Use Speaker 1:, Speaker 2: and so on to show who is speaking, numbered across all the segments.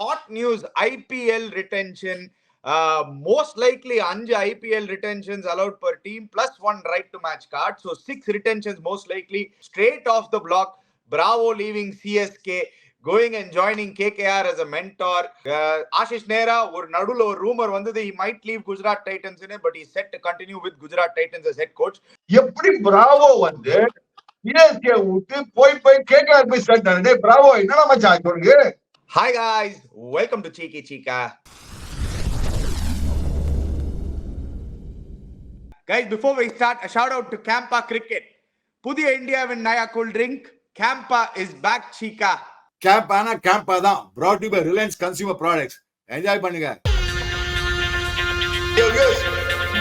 Speaker 1: hot news, IPL retention. Most likely 5 IPL retentions allowed per team plus 1 right to match card. So 6 retentions most likely straight off the block. Bravo leaving CSK, going and joining KKR as a mentor. Ashish Nehra, ஒரு நடுவுல ஒரு rumour வந்தது he might leave Gujarat Titans in it, but he's set to continue with Gujarat Titans as head coach.
Speaker 2: எப்படி Bravo வந்து CSK விட்டு போய் KKR போய் start ஆனே Bravo என்னடா மச்சான் சொல்லுங்க.
Speaker 1: Hi guys, welcome to Cheeky Chica. Guys, before we start, a shout out to Campa Cricket. புதிய இந்தியாவின் நயா cool drink Campa is back, Chica.
Speaker 2: கேம்பானா கேம்பா தான். brought to you by Reliance Consumer Products. Enjoy பண்ணுங்க.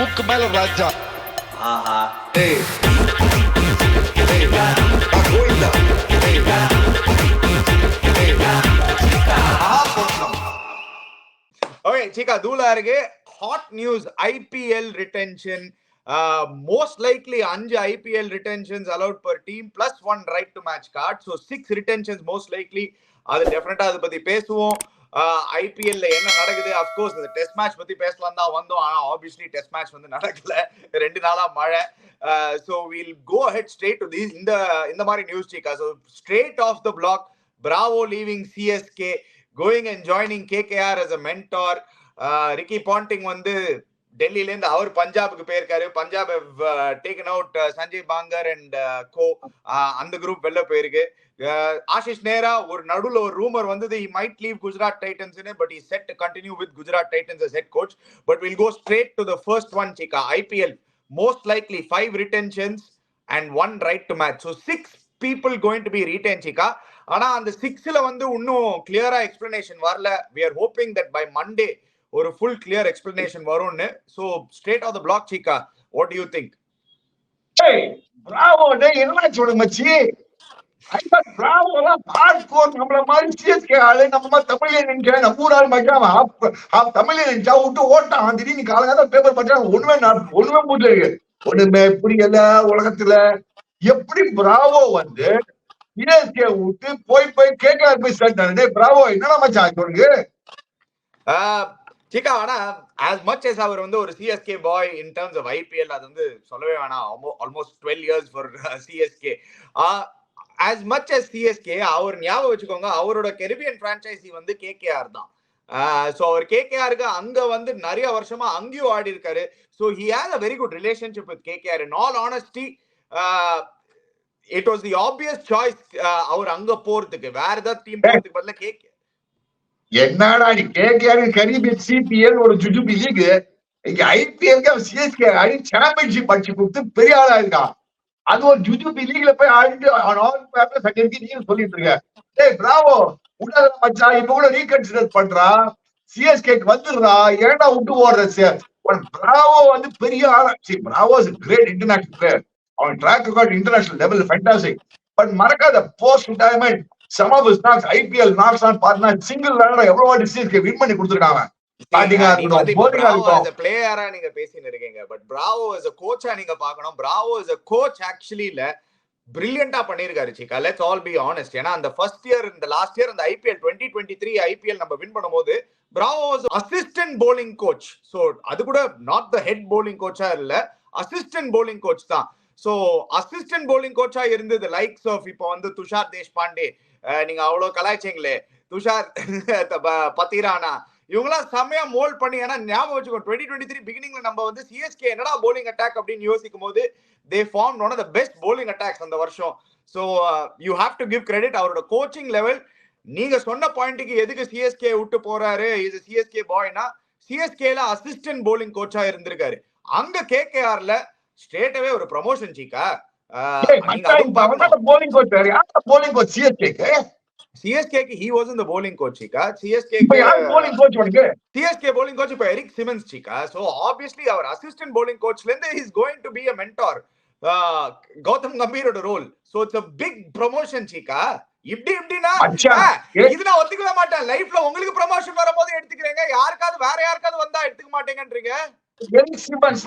Speaker 3: முக்கு மேல ராஜா.
Speaker 1: ஆஹா.
Speaker 2: ஏய். கோயிந்தா.
Speaker 1: Okay, Chica, தூளா இருக்கு. Hot news, IPL retention. Most likely 5 IPL retentions allowed per team plus 1 right to match card. So 6 retentions most likely. அது டெஃபினட்டா அதை பத்தி பேசுவோம். ஐபிஎல்ல என்ன நடக்குது, அப்கோர்ஸ் இந்த டெஸ்ட் மேட்ச் பத்தி பேசலாம் தான் வந்தோம். ஆனா ஆப்வியஸ்லி டெஸ்ட் மேட்ச் வந்து நடக்கல, 2 நாளா மழை. So will go head straight to these இந்த மாதிரி news Cheeka. So straight off the block, Bravo leaving CSK, going and joining KKR as a mentor. Ricky Ponting வந்து டெல்லியில இருந்து அவர் பஞ்சாபுக்கு போயிருக்காரு. Punjab taken out Sanjay Bangar and co, அந்த குரூப் வெளில போயிருக்கு. ஆஷிஷ் நேரா, ஒரு நடுவுல ஒரு ரூமர் வந்தது he might leave Gujarat Titans in it, but he's set to continue with Gujarat Titans as head coach. But we'll go straight to the first one, Chika. IPL, most likely 5 retentions and 1 right to match. So 6 people going to be retained, Chika. ஆனா அந்த 6ல வந்து இன்னும் கிளியரா explanation வரல. We are hoping that by Monday ஒரு full clear explanation வரும்னு. So straight off the block, Chika, what do you think?
Speaker 2: Hey, bravo, டேய் என்ன சொல்லுங்க மச்சி. ஐயா பிராவோ எல்லாம் ஹார்ட்கோர் நம்மள மாதிரி CSK ஆளு, நம்ம தமிழ்ல நினைச்சா நம்ம ஊர் ஆளு மச்சான். தமிழ்ல நினைச்சா விட்டு ஓட்டான். திடீர்னு காலங்கால பேப்பர் பண்றாங்க. ஒண்ணுமே புரியல இருக்கு. ஒண்ணுமே புரியல உலகத்துல. எப்படி பிராவோ வந்து CSK விட்டு போய் KKR போய் ஸ்டார்ட் ஆனே பிராவோ என்னடா மச்சான் சொல்லுங்க.
Speaker 1: சிக்கா, ஆனா as much as அவர் வந்து ஒரு CSK boy in terms of IPL, அது வந்து சொல்லவே வேணாம். Almost 12 years for CSK. as much as CSK, அவர் ஞாபகம் வச்சுக்கோங்க, அவரோட கெரிபியன் பிரான்ச்சைசி வந்து கேகேஆர் தான். ஸோ அவர் கேகேஆருக்கு அங்க வந்து நிறைய வருஷமா அங்கேயும் ஆடி இருக்காரு. So he has a very good relationship with KKR. In all honesty, it was the obvious choice அவர் அங்க போறதுக்கு. வேற ஏதாவது டீம் போறதுக்கு பதிலா கேகேஆர்.
Speaker 2: என்னடா நீ கேகேஆர் கரீபியன் சிபிஎல் ஒரு ஜுஜுபி லீக், இங்க ஐபிஎல் சிஎஸ்கே ஆடி சாம்பியன்ஷிப் அடிச்சு கொடுத்து பெரிய ஆளா இருக்கான். அது ஒரு ஜுஜுபி லீக்ல போய் ஆடிட்டு நீங்க சொல்லிட்டு இருக்க. டேய் பிராவோ விடாத மச்சான், இப்ப கூட ரீகன்சிடர் பண்றா, சிஎஸ்கேக்கு வந்துடுறா, ஏன்டா விட்டு ஓடுற. பிராவோ வந்து பெரிய ஆளா. Bravo is great international player. அவன் track record international level fantastic. But மறக்காத post retirement some of his knocks, IPL knocks on partner single runner எவ்வளவு வாட்டி CSK வின் பண்ணி கொடுத்திருக்காங்க. பாத்தீங்க
Speaker 1: as a player நீங்க பேசிட்டு இருக்கீங்க, but Bravo as a coach நீங்க பார்க்கணும். Bravo as a coach actually பிரில்லியண்டா பண்ணிருக்காரு Chika. Let's all be honest. ஏன்னா அந்த ஃபர்ஸ்ட் இயர், இந்த லாஸ்ட் இயர், அந்த IPL 2023 IPL நம்ம வின் பண்ணும்போது Bravo was assistant bowling coach. So அது கூட not the head bowling coach இல்ல, assistant bowling coach தான். So assistant bowling coach இருந்தது likes of இப்போ வந்து துஷார் தேஷ்பாண்டே, நீங்க அவ்வளவு கலாய்ச்சிங்களே, துஷார் பத்திரானா, இவங்களாம் செம்மையா மோல்ட் பண்ணி. ஏன்னா ஞாபகம் வச்சுக்கோ, 2023 பிகினிங்ல நம்ம வந்து சிஎஸ்கே என்னடா bowling attack அப்படின்னு யோசிக்கும் போது they formed one of the best bowling attacks அந்த வருஷம். So you have to give credit. அவரோட கோச்சிங் லெவல், நீங்க சொன்ன பாயிண்ட்டுக்கு எதுக்கு சிஎஸ்கே விட்டு போறாரு, இது சிஎஸ்கே பாய்னா, சிஎஸ்கேல அசிஸ்டன்ட் bowling கோச்சா இருந்திருக்காரு. அங்க கேகேஆர்ல ஸ்ட்ரெயிட்டாவே ஒரு promotion Chika.
Speaker 2: bowling coach bowling coach CSK
Speaker 1: he wasn't the bowling coach Chika. CSK
Speaker 2: bowling coach
Speaker 1: CSK bowling coach இப்ப Eric Simmons Chika. So obviously our assistant bowling coach ல இருந்து he is going to be a mentor. Gautam கம்பீரோட ரோல். So it's a big promotion Chika. இப்படினா இது நான் ஒத்துக்கவே மாட்டேன். லைஃப்ல உங்களுக்கு ப்ரமோஷன் வரும்போது எடுத்துக்கிறீங்க, யாருக்காவது வேற யாருக்காவது வந்தா எடுத்துக்க மாட்டேங்கன்றீங்க.
Speaker 2: Eric Simmons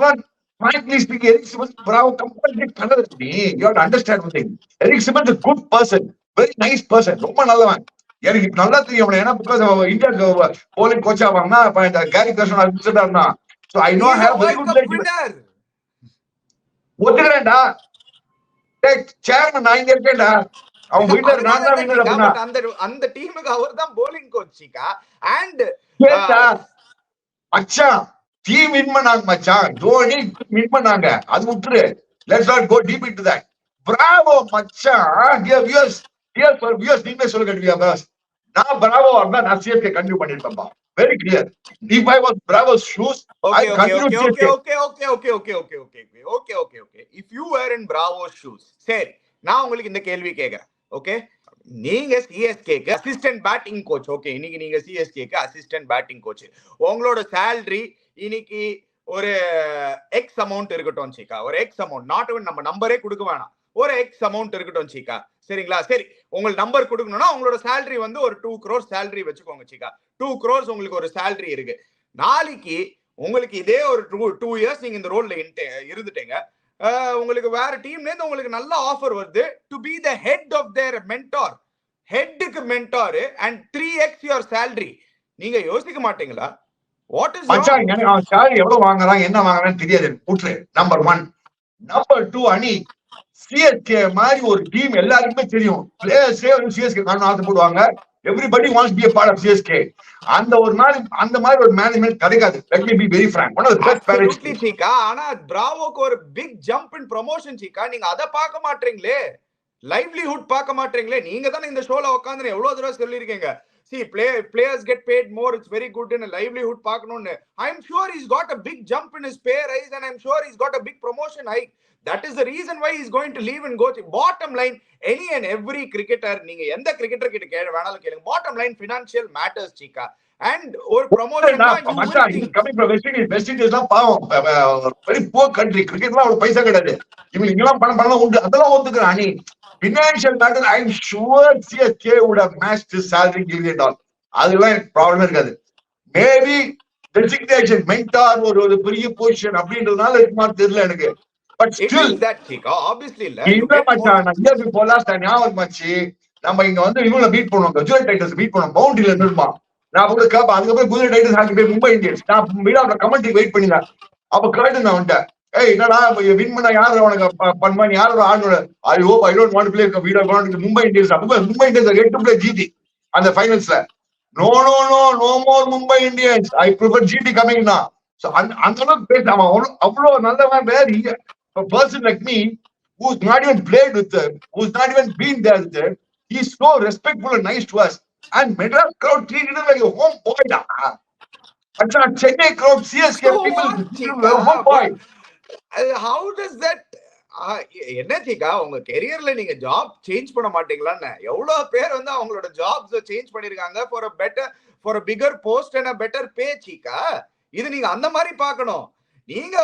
Speaker 2: frankly speaking, Eric Simmons, Bravo, completely color me. You have to understand one thing. Eric Simmons is a good person, very nice person. ரொம்ப நல்லவன். எனக்கு நல்லா தெரியும் அவனை. ஏன்னா பிகாஸ் இந்தியாவுக்கு போலிங் கோச்சா வாங்கினா இப்ப இந்த கேரி கிருஷ்ணன் அட்மிஷனா இருந்தான். So I know I have very good relationship. ஒத்துக்கிறேன்டா. சேர்மன் நான் இங்க இருக்கேன்டா. அவன் வின்னர் நான் தான் வின்னர் அப்படின்னா
Speaker 1: அந்த டீமுக்கு அவர் தான் போலிங் கோச்சிக்கா. அண்ட்
Speaker 2: மச்சான் டீம் வின் பண்ணாங்க மச்சான். தோனி வின் பண்ணாங்க. அது விட்டுரு. Let's not go deep into that. Bravo மச்சான். Dear viewers, நீங்களே சொல்லுங்க viewers. நான் Bravo இருந்தா நான் CSK கண்டினியூ பண்ணிருப்பேன்பா. Very clear. If I was Bravo's shoes, I continue CSK.
Speaker 1: Okay. If you were in Bravo's shoes, சரி நான் உங்களுக்கு இந்த கேள்வி கேக்குறேன். ஓகே, நீங்க சிஎஸ்கேக்கு அசிஸ்டன்ட் பேட்டிங் கோச். ஓகே, இன்னைக்கு நீங்க சிஎஸ்கேக்கு அசிஸ்டன்ட் பேட்டிங் கோச். உங்களோட சேலரி இன்னைக்கு ஒரு எக்ஸ் அமௌண்ட் இருக்கட்டும் சீக்கா. ஒரு எக்ஸ் அமௌண்ட், நாட் even நம்ம நம்பரே கொடுக்க வேணாம், ஒரு எக்ஸ் அமௌண்ட் இருக்கட்டும் சீக்கா. சரிங்களா? சரி, உங்களுக்கு நம்பர் கொடுக்கணும்னா உங்களோட சேலரி வந்து ஒரு 2 crores சேலரி வச்சுக்கோங்க சீக்கா. 2 crores உங்களுக்கு ஒரு சேலரி இருக்கு. நாளைக்கு உங்களுக்கு இதே ஒரு 2 years நீங்க இந்த ரோல்ல இருந்துட்டீங்க. உங்களுக்கு வேற டீம்ல இருந்து உங்களுக்கு நல்ல ஆஃபர் வருது to be the head of their mentor. ஹெட்டுக்கு mentor and 3x your salary. நீங்க யோசிக்க மாட்டீங்களா? வாட் இஸ்
Speaker 2: மச்சான் எனக்கு அவன் சேலரி எவ்வளவு வாங்குறான் என்ன வாங்குறான்னு தெரியாது. விட்டுரு. நம்பர் 1. நம்பர் 2, அணி சிஎஸ்கே மாதிரி ஒரு டீம் எல்லாருக்குமே தெரியும். பிளேயர்ஸே வந்து சிஎஸ்கே காரணம் ஆசைப்படுவாங்க. Everybody wants to be a part of CSK. அந்த மாதிரி ஒரு மேனேஜ்மெண்ட் கிடைக்காது. Let me be very frank. One of the best managers.
Speaker 1: சீக்கா, ஆனா பிராவோக்கு ஒரு பிக் ஜம்ப் இன் ப்ரமோஷன் சீக்கா. நீங்க அத பார்க்க மாட்டீங்களே, லைவ்லிஹுட் பார்க்க மாட்டீங்களே. நீங்க தானே இந்த ஷோல உட்கார்ந்து எவ்வளவு தடவை சொல்லிருக்கீங்க, see players get paid more, it's very good in a livelihood பார்க்கணும்னு. I'm sure he's got a big jump in his pay rise and I'm sure he's got a big promotion hike. That is the reason why he's going to leave and go to. Bottom line, any and every cricketer, நீங்க எந்த cricketer கிட்ட வேணாலும் கேளுங்க, bottom line financial matters சீக்கா. and ஒரு promotion
Speaker 2: coming from West Indies எல்லாம் பாவம், very poor country. கிரிக்கெட்லாம் ஒரு பைசா கிடையாது. இவங்க இங்கெல்லாம் பணம் உண்டு, அதெல்லாம் ஒத்துக்கிறேன். அணி financial matters, I'm sure CSK would have matched his salary given and all. அதெல்லாம் எனக்கு ப்ராப்ளம் இருக்காது. மேபி டெசிக்னேஷன் மென்டார் ஒரு பெரிய பொசிஷன் அப்படின்றதுனால இருக்குமா தெரியல எனக்கு. But still
Speaker 1: that Chika obviously இல்ல
Speaker 2: மச்சான். நான் இயர் பிஃபோர் லாஸ்ட் ஞாபகம் மச்சி, நம்ம இங்க வந்து இவங்கள மீட் பண்ணுவோம், குஜராத் டைட்டன்ஸ் மீட் பண்ணுவோம், பவுண்டரியில நின்றுமா. நான் கூட கேப்பேன். அதுக்கப்புறம் குஜராத் டைட்டன்ஸ் ஆகி போய் மும்பை இந்தியன்ஸ். நான் மீடாப்ல கமெண்ட்ரி வெயிட் பண்ணினேன். அப்ப கேட்டு நான் வந்துட்டேன், ஏய் என்னடா வின் பண்ண யாரு அவனுக்கு பண்ணி யாரோட ஆடுனோட I hope I don't want to play video con Mumbai Indians. அப்ப மும்பை இந்தியன்ஸ் 8 play GT அந்த ஃபைனல்ஸ்ல. No more Mumbai Indians, I prefer GT coming நா. சோ அந்த அளவுக்கு பேசாம அவ்வளவு நல்லவன். வேற a person like me who's not even played with them, who's not even been there with them, he's so respectful and nice to us. And Madras crowd treated him like a home boy. Achha, Chennai crowd, CSK
Speaker 1: so
Speaker 2: people, home boy.
Speaker 1: How does that என்ன சீக்கா, உங்க கெரியர்ல நீங்க job change பண்ண மாட்டீங்களான்னு? எவ்வளவு பேர் வந்து அவங்களோட jobs change பண்ணிருக்காங்க for a bigger post and a better pay சீக்கா. இது நீங்க அந்த மாதிரி பார்க்கணும். நீங்க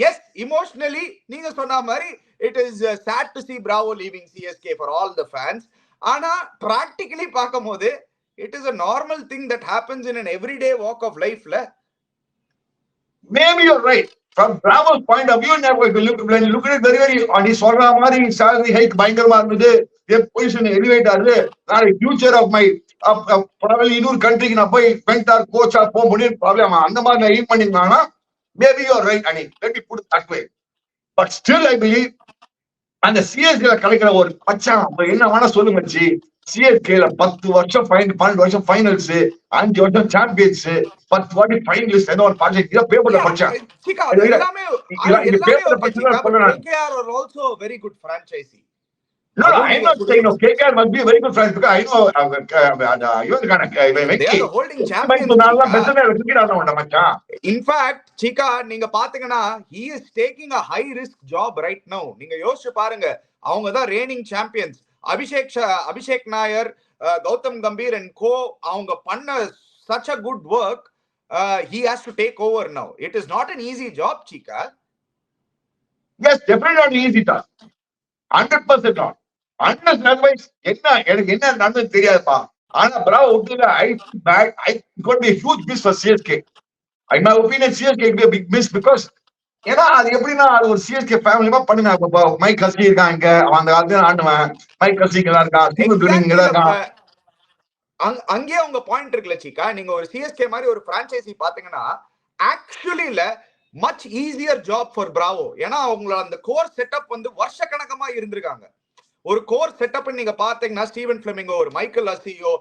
Speaker 1: எஸ் இமோஷனலி நீங்க சொன்ன மாதிரி it is sad to see Bravo leaving CSK for all the fans. ஆனா பிராக்டிகலி பார்க்கும்போது it is a normal thing that happens in an everyday walk of life la.
Speaker 2: Maybe you're right. From Bravo's point of view, when you look at it very on his சொல்ற மாதிரி salary hike பயங்கரமா இருந்தது, their position elevate ஆகுது, நான் future of my probably இன்னொரு கண்ட்ரிக்கு நான் போய் மென்டார் கோச்சா போக முடியும் ப்ராப்ளம் அந்த மாதிரி நான் aim பண்ணிருந்தாங்கன்னா maybe you're right, Ani. Let me put it that way. But still, I believe, and the CSK கிடைக்கிற ஒரு பச்சான் என்ன வேணா சொல்லு மச்சி. CSK 10 வருஷம் 12 வருஷம் ஃபைனல்ஸ், 5 வருஷம் சாம்பியன்ஸ், 10 வாட்டி ஃபைனலிஸ்ட், ஏதோ ஒரு ப்ராஜெக்ட் இத பேப்பர்ல படிச்சேன்.
Speaker 1: எல்லாமே KKR are also a very good franchisee.
Speaker 2: No, I'm not saying no. KKR must be a very good friend because I know you're gonna.
Speaker 1: They are the holding champions. In fact, Chika, நீங்க பாத்தீங்கன்னா he is taking a high risk job right now. நீங்க யோசிச்சு பாருங்க, அவங்க தான் reigning champions. Abhishek Nair, Gautham Gambhir and co அவங்க பண்ண such a good work. He has to take over now. It is not an easy job, Chika.
Speaker 2: Yes, definitely not easy task. 100% not. Otherwise, எனக்கு என்ன நடந்தது தெரியாதுப்பா. ஆனா Bravo விட்டுல I got be a huge miss for CSK. In my opinion, CSK will be a big miss because ஏன்னா அது எப்படின்னா அது ஒரு CSK ஃபேமிலிமா பண்ணுங்க. மைக் கசி இருக்காங்க, அந்த காலத்துல ஆண்டுவன் மைக் கசிங்களா இருக்கான், இங்க தான் இருக்கான்.
Speaker 1: அங்கேயே உங்க பாயிண்ட் இருக்குல்ல சீக்கா, நீங்க ஒரு சிஎஸ்கே மாதிரி ஒரு பிரான்ச்சைசி பாத்தீங்கன்னா ஆக்சுவலி இல்ல much easier job for Bravo. ஏன்னா அவங்களோட அந்த கோர் செட்டப் வந்து வருஷ கணக்கமா இருந்திருக்காங்க. ஒரு கோர் செட்டப் நீங்க பாத்தீங்கன்னா ஸ்டீவன் பிளெமிங்கோ, ஒரு மைக்கேல் அசியோ,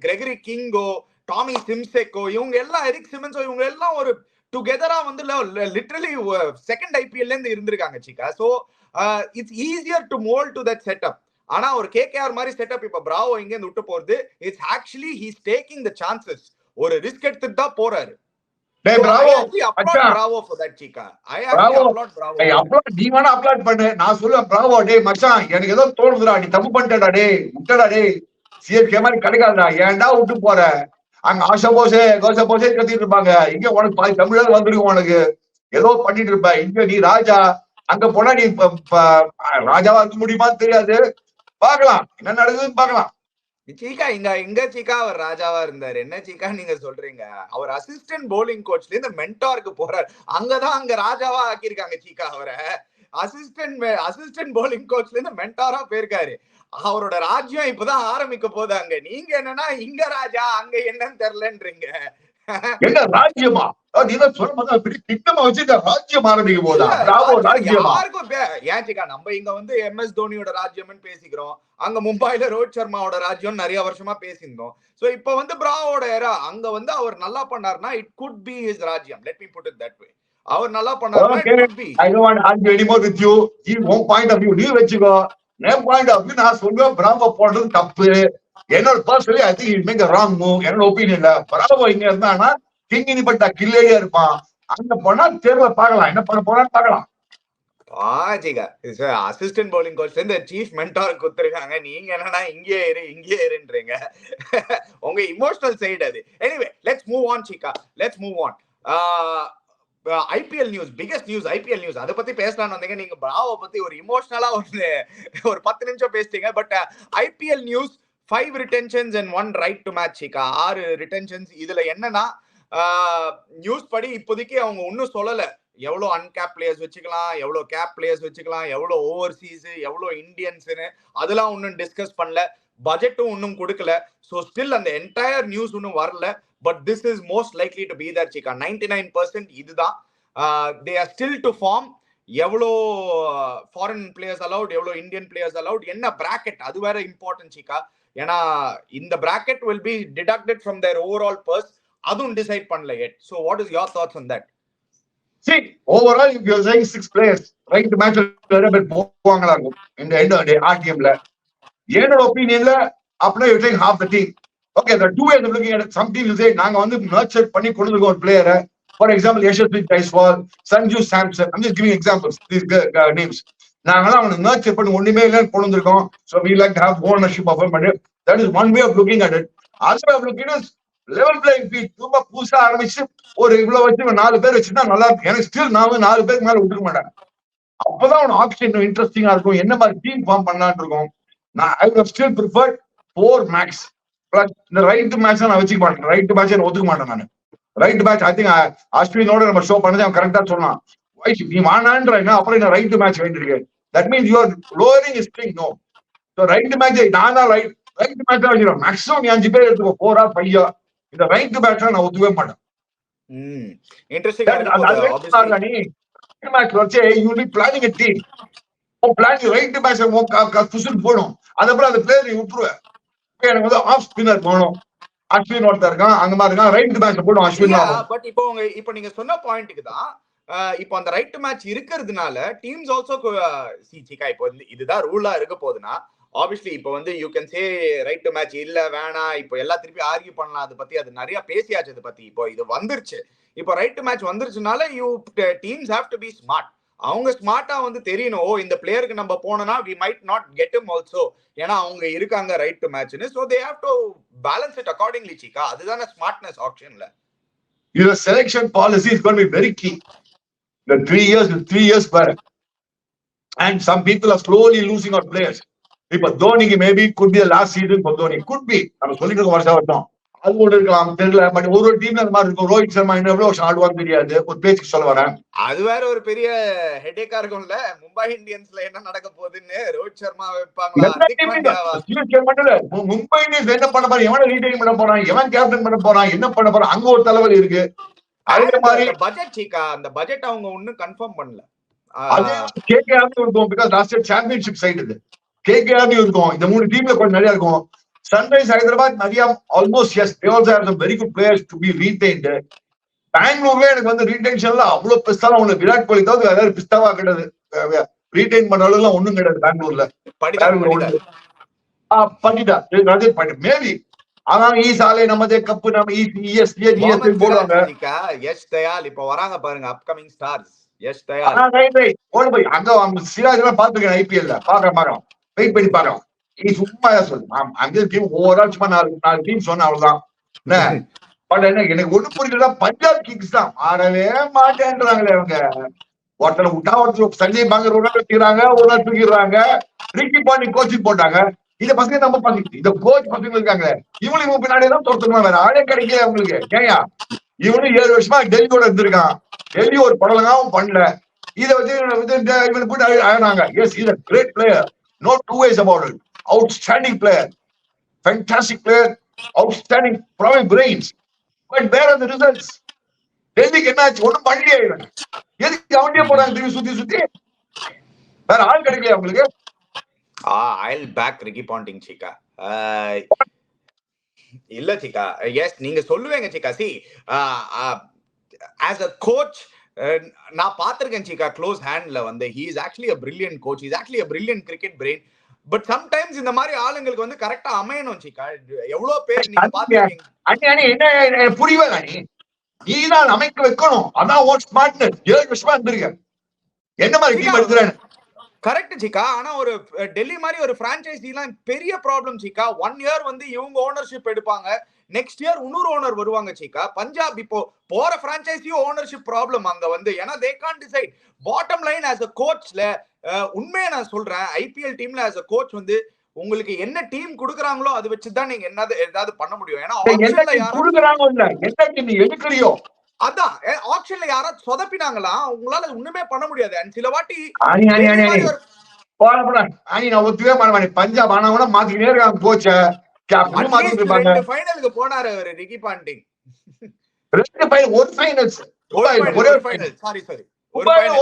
Speaker 1: கிரெகரி கிங்கோ, டாமி சிம்செக்கோ, இவங்க எல்லாம் எரிக் சிமன்ஸோ, இவங்க எல்லாம் ஒரு டுகெதரா வந்து லிட்டரலி செகண்ட் ஐபிஎல்ல இருந்து இருந்திருக்காங்க Cheeka. So it's easier to mould to that setup. ஆனா ஒரு கேகேஆர் மாதிரி செட்டப் இப்ப பிராவோ இங்க இருந்து விட்டு போறது, it's actually he is taking the chances. ஒரு ரிஸ்க் எடுத்துட்டு தான் போறாரு.
Speaker 2: நான் சொல்லுவேன் பிராவோ, டேய் மச்சான் எனக்கு ஏதோ தோணுதுடா, நீ தப்பு பண்ணிட்டடா, டேய் விட்டடா, டேய் சிஎஸ்கே மாதிரி கிடைக்காதுடா, ஏன்டா விட்டு போற? அங்க ஆஷா போசே கோசா போசே கத்திட்டு இருப்பாங்க, இங்க உனக்கு பாதி தமிழர் வந்துருக்கும், உனக்கு ஏதோ பண்ணிட்டு இருப்ப, இங்க நீ ராஜா, அங்க போனா நீ ராஜாவா இருக்க முடியுமான்னு தெரியாது. பாக்கலாம் என்ன நடக்குதுன்னு பாக்கலாம்.
Speaker 1: சீக்கா இங்க சீக்கா அவர் ராஜாவா இருந்தாரு. என்ன சீக்கா நீங்க சொல்றீங்க? அவர் அசிஸ்டன்ட் போலிங் கோச்ல இருந்து மென்டாருக்கு போறாரு. அங்கதான் அங்க ராஜாவா ஆக்கியிருக்காங்க சீக்கா அவரை. அசிஸ்டன்ட் போலிங் கோச்ல இருந்து மென்டாரா போயிருக்காரு. அவரோட ராஜ்யம் இப்பதான் ஆரம்பிக்க போகுது அங்க. நீங்க என்னன்னா இங்க ராஜா அங்க என்னன்னு தெரியலன்றீங்க.
Speaker 2: என்ன ராஜ்யமா? ராஜ்யம் ஆரம்பிக்க போதா?
Speaker 1: ஏன் சீக்கா நம்ம இங்க வந்து எம்எஸ் தோனியோட ராஜ்யம்னு பேசிக்கிறோம், அங்க மும்பைல ரோஹித் சர்மாவோட ராஜ்யம் நிறைய வருஷமா பேசியிருந்தோம். சோ இப்ப வந்து பிராவோட ஏரா அங்க வந்து அவர் நல்லா பண்ணாருன்னா இட் குட் பி ஹிஸ் ராஜ்யம். Let me put it that way. அவர் நல்லா பண்ணாருன்னா it could be.
Speaker 2: I don't want to argue anymore with you. You one point of view நீ வெச்சுக்கோ, நான் பாயிண்ட் ஆஃப் வியூ நான் சொல்லுவேன் பிராவோ போடுறது தப்பு. என்னோட personally I think it make a wrong move. என்னோட ஒப்பீனியன்ல பிராவோ இங்க இருந்தானா கிங்கினி பட்டா கில்லேயே இருப்பான். அங்க போனா தேர்வை பார்க்கலாம், என்ன பண்ண போறான்னு பார்க்கலாம்.
Speaker 1: அசிஸ்டன்ட் பவுலிங் கோச் இந்த சீஃப் மென்டார் கொடுத்துருக்காங்க. நீங்க என்னன்னா இங்கே இருன்றீங்க. உங்க இமோஷனல் சைடு அது. Anyway let's move on Cheeka, let's move on. IPL news, biggest news IPL news, அதை பத்தி பேசலாம்னு வந்தீங்க. நீங்க பிராவோ பத்தி ஒரு இமோஷனலா ஒரு 10 நிமிஷம் பேசிட்டீங்க. But IPL news 5 retentions and 1 right to match Cheeka. 6 retentions. இதுல என்னன்னா நியூஸ் படி இப்போதைக்கு அவங்க ஒன்னும் சொல்லல எவ்வளவு அன்கேப் பிளேயர்ஸ் வச்சுக்கலாம், எவ்வளவு கேப் பிளேயர்ஸ் வச்சுக்கலாம், எவ்வளவு ஓவர்சீஸ், எவ்வளவு இந்தியன்ஸ்னு அதெல்லாம் ஒன்னும் டிஸ்கஸ் பண்ணல. பட்ஜெட்டும் ஒன்னும் கொடுக்கல. ஸோ ஸ்டில் அந்த என்டையர் நியூஸ் ஒன்னும் வரல. But this is most likely to be there Cheeka. 99% இதுதான். They are still to form. எவ்வளோ ஃபாரின் பிளேயர்ஸ் அலவுட், எவ்வளோ இந்தியன் பிளேயர்ஸ் அலவுட், என்ன பிராக்கெட், அது வேற இம்பார்ட்டன்ட் சீக்கா. ஏன்னா இந்த bracket will be deducted from their overall purse. அதுவும் டிசைட் பண்ணல yet. So what is your thoughts on that?
Speaker 2: See, overall if you are saying 6 players right match வேற பேர் போவாங்களா இருக்கும் இந்த end of the RTM ல. என்னோட ஒபினியன்ல அப்படியே you take half the team. Okay, the two ways of looking at it. Some teams say நாங்க வந்து nurture பண்ணி கொண்டு வந்த ஒரு பிளேயரை, for example Yashasvi Jaiswal, Sanju Samson, I'm just giving examples, these names. நாங்கலாம் அவனை nurture பண்ணி ஒண்ணுமே இல்லைன்னு கொண்டு வந்திருக்கோம். So we like to have ownership of him. That is one way of looking at it. Other way of looking at it, level playing field ரொம்ப புதுசா ஆரம்பிச்சு ஒரு இவ்வளவு வச்சு 4 பேர் வச்சுன்னா நல்லா இருக்கும். எனக்கு ஸ்டில் நான் 4 பேருக்கு மேல விட்டுக்க மாட்டேன். அப்பதான் அவன் ஆப்ஷன் இன்ட்ரெஸ்டிங்கா இருக்கும், என்ன மாதிரி டீம் ஃபார்ம் பண்ணலான்னு இருக்கும். நான் I would still prefer 4 max plus இந்த ரைட் மேட்ச் நான் வச்சுக்க மாட்டேன். ரைட் மேட்ச் ஒத்துக்க மாட்டேன் நான். ரைட் மேட்ச் ஐ திங்க் அஸ்வினோட நம்ம ஷோ பண்ணது அவன் கரெக்டா சொன்னான். நீ வானான்ற அப்புறம் என்ன ரைட் மேட்ச் வேண்டியிருக்கு. That means you are lowering is thing. No, right match நான் தான் ரைட் மேட்ச் தான் வச்சுருவேன். மேக்ஸிமம் நீ 5 பேர் எடுத்துக்கோ, 4 or 5. இந்த ரைட் பேட்ச் நான் ஒத்துவே மாட்டேன்.
Speaker 1: இன்ட்ரஸ்டிங்.
Speaker 2: மேட்ச் வச்சே you will be planning a team. ஓ பிளான் ரைட் பேட்ச் புஷன் போடும். அதுக்கப்புறம் அந்த பிளேயர் நீ விட்டுருவேன். எனக்கு வந்து ஆஃப் ஸ்பின்னர் போகணும். அஸ்வின் ஒருத்தர் இருக்கான், அந்த மாதிரி இருக்கான், ரைட் பேட்ச் போடும் அஸ்வின்.
Speaker 1: பட் இப்போ நீங்க சொன்ன பாயிண்ட்டுக்கு தான் இப்போ அந்த ரைட் மேட்ச் இருக்கிறதுனால டீம்ஸ் ஆல்சோ சீக்கா இப்போ இதுதான் ரூலா இருக்க போகுதுன்னா ஆப்வியஸ்லி இப்போ வந்து you can say right to match இல்ல வேணாம், இப்போ எல்லா திருப்பி ஆர்கியூ பண்ணலாம் அதை பத்தி. அது நிறைய பேசியாச்சு அதை பத்தி. இப்போ இது வந்துருச்சு, இப்போ ரைட் டு மேட்ச் வந்துருச்சுனால you teams have to be smart. அவங்க ஸ்மார்ட்டா வந்து தெரியணும், ஓ இந்த பிளேயருக்கு நம்ம போனோம்னா we might not get him also, ஏன்னா அவங்க இருக்காங்க ரைட் டு மேட்ச்னு. so they have to balance it accordingly Cheeka. அதுதானே ஸ்மார்ட்னஸ் ஆப்ஷன்ல.
Speaker 2: Your selection policy is going to be very key. The 3 years back, and some people are slowly losing our players. இப்ப தோனிக்கு maybe could be the last season for Dhoni, could be நம்ம சொல்லிட்டு இருக்க வருஷம் அது ஒண்ணு இருக்கலாம் தெரியல. பட் ஒரு டீம் அந்த மாதிரி இருக்கும். ரோஹித் சர்மா இன்னும் எவ்வளவு வருஷம் ஆடுவான்னு தெரியாது. ஒரு பேச்சுக்கு சொல்ல வரேன்.
Speaker 1: அது வேற ஒரு பெரிய ஹெடேக்கா இருக்கும்ல. மும்பை இந்தியன்ஸ்ல என்ன நடக்க போகுதுன்னு. ரோஹித் சர்மா வைப்பாங்களா, ஹர்திக் பாண்டியாவா?
Speaker 2: மும்பை இந்தியன்ஸ் என்ன பண்ண போறான், எவனை ரீடைன் பண்ண போறான், எவன் கேப்டன் பண்ண போறான், என்ன பண்ண போறான், அங்க ஒரு தலைவலி இருக்கு. அதே மாதிரி
Speaker 1: பட்ஜெட் சீக்கா, அந்த பட்ஜெட் அவங்க ஒன்னும் கன்ஃபார்ம் பண்ணல.
Speaker 2: அதே கேகேஆர் இருக்கும். Because last year championship side இது. கேகேஆர் இருக்கும். இந்த 3 டீம்ல கொஞ்சம் நிறைய இருக்கும். சன்ரைஸ் ஹைதராபாத் நிறைய almost as they also have some very good players to be retained. பெங்களூர்ல எனக்கு வந்து ரீடைன்ஷன்ல அவ்வளவு பிஸ்தாலாம் ஒண்ணு விராட் கோலி தவிர வேற பிஸ்தாவா கிடையாது. ரீடைன் பண்ற அளவுக்கு ஒண்ணும் கிடையாது பெங்களூர்ல. பண்ணிட்டா மேபி. ஆனா ஈசாலே நமதே கப்பு நம்ம இஎஸ்பிஎன் போடுவாங்க.
Speaker 1: எஸ் தயால் இப்ப வராங்க பாருங்க, அப்கமிங் ஸ்டார்ஸ். எஸ் தயால்
Speaker 2: அங்க சிராஜ் எல்லாம் பாத்துருக்கேன் ஐபிஎல்ல. பாக்கலாம் வெயிட் பண்ணி பாக்கலாம். நீ சும்மா சொல்லு. அங்க டீம் ஓவரால் சும்மா 4 டீம் சொன்ன அவ்வளவுதான். பட் என்ன எனக்கு ஒண்ணு புரியல, பஞ்சாப் கிங்ஸ் தான் ஆடவே மாட்டேன்றாங்களே அவங்க. ஒருத்தர் விட்டா ஒருத்தர் சஞ்சய் பாங்கர் ஒரு நாள் வச்சுக்கிறாங்க, ஒரு நாள் தூக்கிடுறாங்க. ரிக்கி பாண்டிங் கோச்சிங் போட்டாங்க. இந்த பசங்க நம்ம பசங்க, இந்த கோச் பசங்க இருக்காங்க, இவனுக்கு பின்னாடியே தான் தோர்த்துக்கணும். வேற ஆளே கிடைக்கல அவங்களுக்கு. ஏயா இவனு 7 வருஷமா டெல்லியோட இருந்திருக்கான். டெல்லி ஒரு படலங்காவும் பண்ணல. இதை வச்சு இவனுக்கு கூட ஆனாங்க. Yes is a great player, no two ways about it. Outstanding player, fantastic player, outstanding probably brains. But where are the results? டெல்லிக்கு என்ன ஆச்சு? ஒண்ணும் பண்ணலையே. எதுக்கு அவனே போறாங்க திரும்பி சுத்தி சுத்தி? வேற ஆள் கிடைக்கல அவங்களுக்கு.
Speaker 1: I'll back Ricky Ponting chica. இல்ல chica. Yes, நீங்க சொல்லுவீங்க chica. See, as a coach, நான் பாத்திருக்கேன் chica close handல வந்து. He is actually a brilliant coach. He is actually a brilliant cricket brain. But sometimes இந்த மாதிரி ஆளுங்களுக்கு வந்து கரெக்டா அமையணும் chica. எவ்வளவு பேர் நீங்க பாத்துருக்கீங்க.
Speaker 2: அண்ணே என்ன புரியவே இல்ல. நீதான் அமைக்க வைக்கணும். அதான் ஓட் ஸ்மார்ட்னஸ். 7 வருஷமா இருந்திருக்க. என்ன மாதிரி டீம் எடுத்துறானே.
Speaker 1: கரெக்ட் சிக்கா. ஆனா ஒரு டெல்லி மாதிரி ஒரு பிரான்சைசிலாம் பெரிய ப்ராப்ளம் சிக்கா. 1 இயர் வந்து இவங்க ஓனர்ஷிப் எடுப்பாங்க, நெக்ஸ்ட் இயர் இன்னொரு ஓனர் வருவாங்க சிக்கா. பஞ்சாப் இப்போ போற பிரான்சைசியும் ஓனர்ஷிப் ப்ராப்ளம் அங்க வந்து. ஏன்னா they can't decide. Bottom line as a கோச்ல உண்மையை நான் சொல்றேன், ஐபிஎல் டீம்ல ஆஸ் அ கோச் வந்து உங்களுக்கு என்ன டீம் குடுக்குறாங்களோ அது வச்சுதான் நீங்க ஏதாவது பண்ண முடியும். ஏன்னா ஆப்ஷன்ல
Speaker 2: எடுக்கறியோ
Speaker 1: அதான் ஆப்ஷன்ல யாராவது சொதப்பினாங்களா உங்களால ஒண்ணுமே பண்ண முடியாது. அண்ட் சில வாட்டி
Speaker 2: ஒத்துவே பண்ண பஞ்சாப் ஆனா கூட மாத்திக்கிட்டே இருக்காங்க கோச்ச.
Speaker 1: ஃபைனலுக்கு போனாரு அவரு ரிக்கி பாண்டிங்.
Speaker 2: 2 ஃபைனல், ஒரு ஃபைனல்ஸ்,
Speaker 1: ஒரே ஃபைனல். சாரி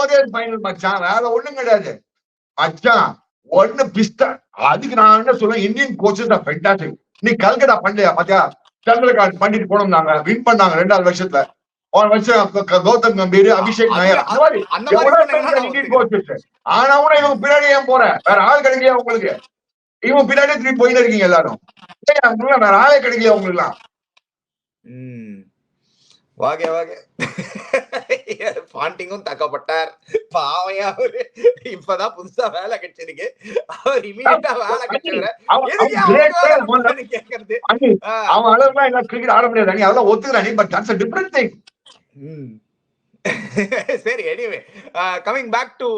Speaker 2: ஒரே ஃபைனல் மச்சான். வேற ஒண்ணும் கிடையாது மச்சான். ஒண்ணு பிஸ்தா. அதுக்கு நான் என்ன சொல்றேன், இந்தியன் கோச்சஸ் தான் ஃபென்டாஸ்டிக். நீ கல்கட்டா பண்டையா பாத்தியா, சந்திரகாந்த் பண்டிட் போனாங்க, வின் பண்ணாங்க 2வது வருஷத்துல. ஒரு வருஷம் கௌதம் கம்பீர், அபிஷேக் நாயர், இந்தியன் கோச்சஸ். ஆனா கூட இவங்க பின்னாடி ஏன் போற? வேற ஆள் கிடைக்கலையா உங்களுக்கு? இவங்க பின்னாடி திருப்பி போயிட்டு இருக்கீங்க எல்லாரும். வேற ஆளே கிடைக்கலையா உங்களுக்கு எல்லாம்?
Speaker 1: வாகே பாண்டிங்கும் தக்கப்பட்டார். பாவையா அவரு இப்பதான் புதுசா வேலை கிடைச்சிருக்கு. அவர் இமீடியட்டா வேலை கிடைச்சவரை கேக்குறது
Speaker 2: அவன் அளவுலாம் என்ன கிரிக்கெட் ஆட முடியாது. நீ அதெல்லாம் ஒத்துக்கிறானே. But that's a different thing.
Speaker 1: சரி, anyway coming back to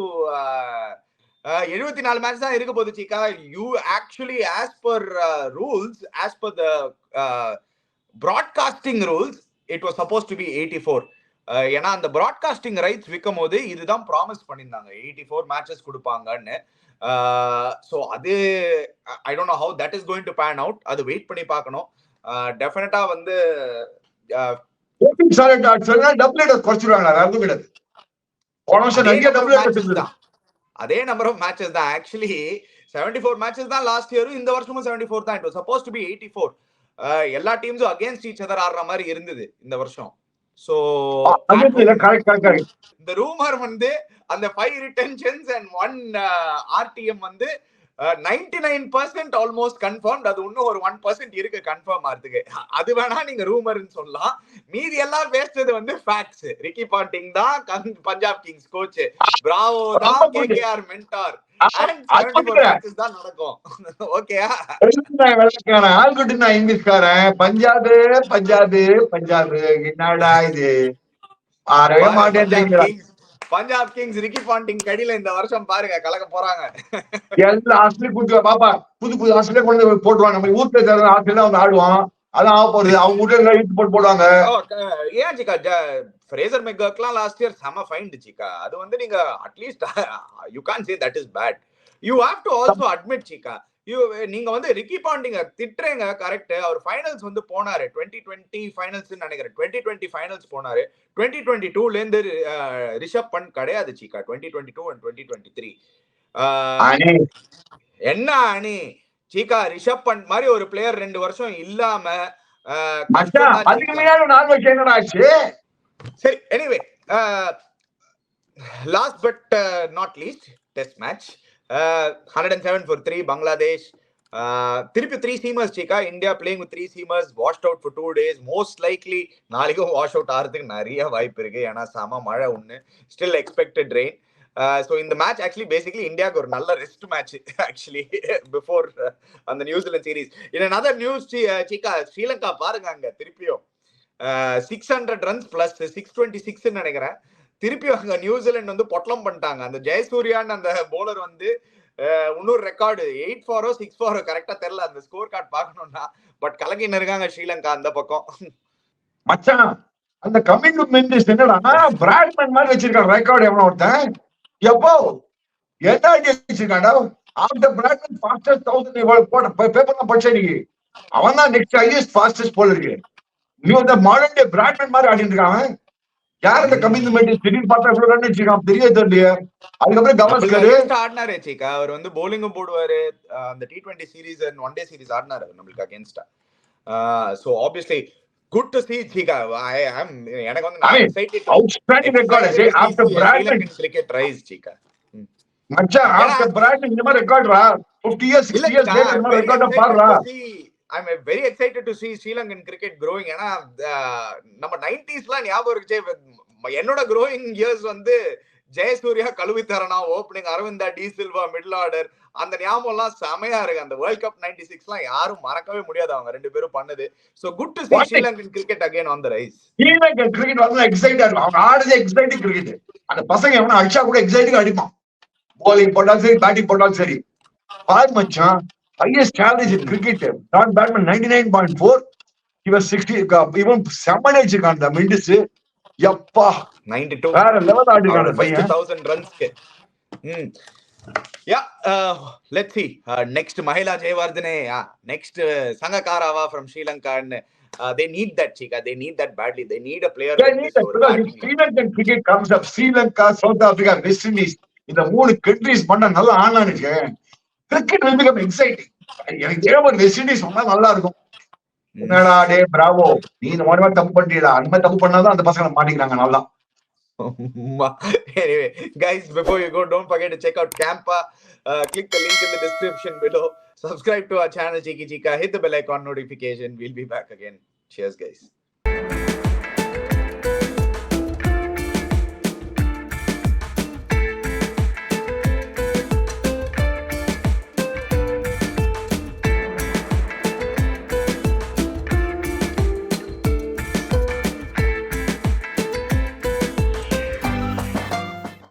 Speaker 1: 74 match தான் இருக்க போகுது Cheeka. You actually as per rules, as per the broadcasting rules, it was supposed to be 84. ஏன்னா அந்த பிராட்காஸ்டிங் ரைட்ஸ் விற்கும் போது இதுதான் ப்ராமிஸ் பண்ணியிருந்தாங்க, 84 மேட்சஸ் கொடுப்பாங்கன்னு. ஸோ அது I don't know how that is going to pan out. அது வெயிட் பண்ணி பார்க்கணும். டெஃபினட்டா வந்து அதே நம்பர் ஆஃப் மேட்சஸ் தான். ஆக்சுவலி 74 மேட்சஸ் தான் லாஸ்ட் இயரும், இந்த வருஷமும் 74 தான். It was supposed to be 84. எல்லா டீம்ஸும் அகைன்ஸ்ட் ஈச் அதர் ஆடுற மாதிரி இருந்தது இந்த வருஷம். சோ இந்த ரூமர் வந்து அந்த 5 ரிட்டென்ஷன்ஸ் அண்ட் 1 RTM வந்து 99% ஆல்மோஸ்ட் கன்ஃபர்ம்ட். அது இன்னும் ஒரு 1% இருக்கு கன்ஃபார்ம் ஆகிறதுக்கு. அது வேணா நீங்க ரூமர்னு சொல்லலாம். மீதி எல்லாம் பேசுறது வந்து ஃபேக்ட்ஸ். ரிக்கி பாண்டிங் தான் பஞ்சாப் கிங்ஸ் கோச், பிராவோ தான் KKR மென்டார். தான் நடக்கும். ஓகேயா?
Speaker 2: இங்கிலீஷ்காரன் பஞ்சாப் பஞ்சாப் பஞ்சாப் என்னடா இது? ஆறவே மாட்டேன்.
Speaker 1: பஞ்சாப் கிங்ஸ் ரிக்கி பாண்டிங் கடியில இந்த வருஷம் பாருங்க கலக்க போறாங்க.
Speaker 2: எல்லா ஆஸ்திரேலியா கூட்டு பாப்பா, புது ஆஸ்திரேலியா கொண்டு போட்டுருவாங்க. நம்ம ஊர்ல ஆஸ்திரேலியா வந்து ஆடுவான். அதான் ஆக போகுது. அவங்க வீட்டுல இழுத்து போட்டு போடுவாங்க.
Speaker 1: ஏன் சிக்கா ஃப்ரேசர் மெக்கர்க்லாம் லாஸ்ட் இயர் செம ஃபைன் சிக்கா. அது வந்து நீங்க at least you can say that is bad. You have to also admit Cheeka. நீங்க வந்து ரிக்கி பாண்டிங்க திட்டுறீங்க கரெக்ட். அவர் ஃபைனல்ஸ் வந்து போனாரு 2020 ஃபைனல்ஸ் நினைக்கிறேன். 2020 ஃபைனல்ஸ் போனாரு. 2022ல இருந்து ரிஷப் பண்ட் கிடையாது சிக்கா. 2022 and 2023 என்ன அணி சீக்கா. ரிஷப் பண்ட் மாதிரி ஒரு பிளேயர் 2 வருஷம் இல்லாம சரி. Anyway last but not least test match 107 for 3 Bangladesh. திருப்பி 3 seamers Cheeka. India playing with 3 seamers, washed out for 2 days. Most likely நாளைக்கும் வாஷ் அவுட் ஆகிறதுக்கு நிறைய வாய்ப்பு இருக்கு. ஏன்னா செம மழை ஒண்ணு. Still expected rain. So in the match actually basically India-க்கு ஒரு நல்ல ரெஸ்ட் மேட்ச் actually before அந்த New Zealand series. In another news Cheeka, Sri Lanka பாருங்க அங்க திருப்பியும் 600 runs plus 626 நினைக்கிறேன். திருப்பி அங்க நியூசிலாந்து வந்து பொட்டலம் பண்ணிட்டாங்க. அந்த ஜெயசூர்யான்னு அந்த போலர் வந்து இன்னொரு ரெக்கார்டு 8 for 6 for கரெக்டா தெரியல அந்த ஸ்கோர் கார்டு பார்க்கணும்னா. பட் கலக்கின்னு இருக்காங்க ஸ்ரீலங்கா அந்த பக்கம்.
Speaker 2: மச்சான் அந்த கமிட்மெண்ட் என்னடா பிராட்மேன் மாதிரி வச்சிருக்கான் ரெக்கார்டு. எவனோ ஒருத்தன் எப்போ என்ன வச்சிருக்காண்டா ஆஃப்டர் பிராட்மேன் ஃபாஸ்டஸ்ட் 1000 போட்ட பேப்பர்ல படிச்ச நீ. அவன் தான் நெக்ஸ்ட் ஹையஸ்ட் ஃபாஸ்டஸ்ட் போலர் இருக்கு. நீ வந்து மாடர்ன் டே பிராட்மேன் மாதிரி ஆடிட்டு இருக்கான். யார் இந்த கமிட்மெண்ட் திடீர்னு பார்த்தா இவ்வளவு ரன் வச்சிருக்கான் தெரிய தெரியல. அதுக்கப்புறம் கவர்ஸ்கர்
Speaker 1: ஆடினாரே சீக்கா. அவர் வந்து bowling போடுவாரு. அந்த T20 series and one day series ஆடினாரு நம்மளுக்கு அகைன்ஸ்டா. So obviously good to see Chika. I am எனக்கு வந்து நான் excited.
Speaker 2: outstanding record after Bradman
Speaker 1: cricket rise Chika.
Speaker 2: மச்சா after Bradman இந்த மாதிரி ரெக்கார்ட்ரா 50 years 60 years later இந்த மாதிரி ரெக்கார்ட் பாருடா.
Speaker 1: I'm very excited to see Sri Lankan cricket growing. ஏனா நம்ம 90sலாம் ஞாபகம் இருக்குச்சே. என்னோட growing years வந்து Jayasuriya, Kaluwitharana opening, Aravinda, de Silva middle order. அந்த ஞாபகம் எல்லாம் செமையா இருக்கு. அந்த வேர்ல்ட் கப் 96லாம் யாரும் மறக்கவே முடியாது அவங்க ரெண்டு பேரும் பண்ணது. So good to see Sri Lankan cricket again on the rise.
Speaker 2: Sri Lankan cricket வந்து எக்ஸைட்டா இருக்கு. அவங்க ஆடுறது எக்ஸைட்டிங் கிரிக்கெட். அந்த பசங்க எவனா அடிச்சா கூட எக்ஸைட்டிங்கா அடிப்பான். bowling போட்டாலும் சரி, பேட்டிங் போட்டாலும் சரி. பாரு மச்சான், highest average in cricket. Don Bradman 99.4. He was 60. even செம்மனே வச்சிருக்கான் அந்த மிண்டிஸ். யப்பா
Speaker 1: 92
Speaker 2: வேற லெவல் ஆடிறான் பையன்.
Speaker 1: 1000 ரன்ஸ்க்கு. Yeah, let's see. Next Mahila Jayawardene, next Sangakkara from Sri Lanka, and they need that Chika. They need that badly. They need a player.
Speaker 2: They need that because if Sri Lankan cricket comes up, Sri Lanka, South Africa, West Indies, இந்த மூணு countries பண்ண நல்லா ஆனானுங்க. Cricket will become exciting. எனக்கு தேவை west Indies சொன்னா நல்லா இருக்கும். என்னடா டே பிராவோ, நீ இந்த மாதிரி தப்பு பண்ணிடா. அந்த மாதிரி தப்பு பண்ணாதான் அந்த பசங்க மாட்டிக்கிறாங்க நல்லா.
Speaker 1: Anyway, guys, before you go, don't forget to check out Campa. Click the link in the description below. Subscribe to our channel, Chiki Chika. Hit the bell icon notification. We'll be back again. Cheers, guys.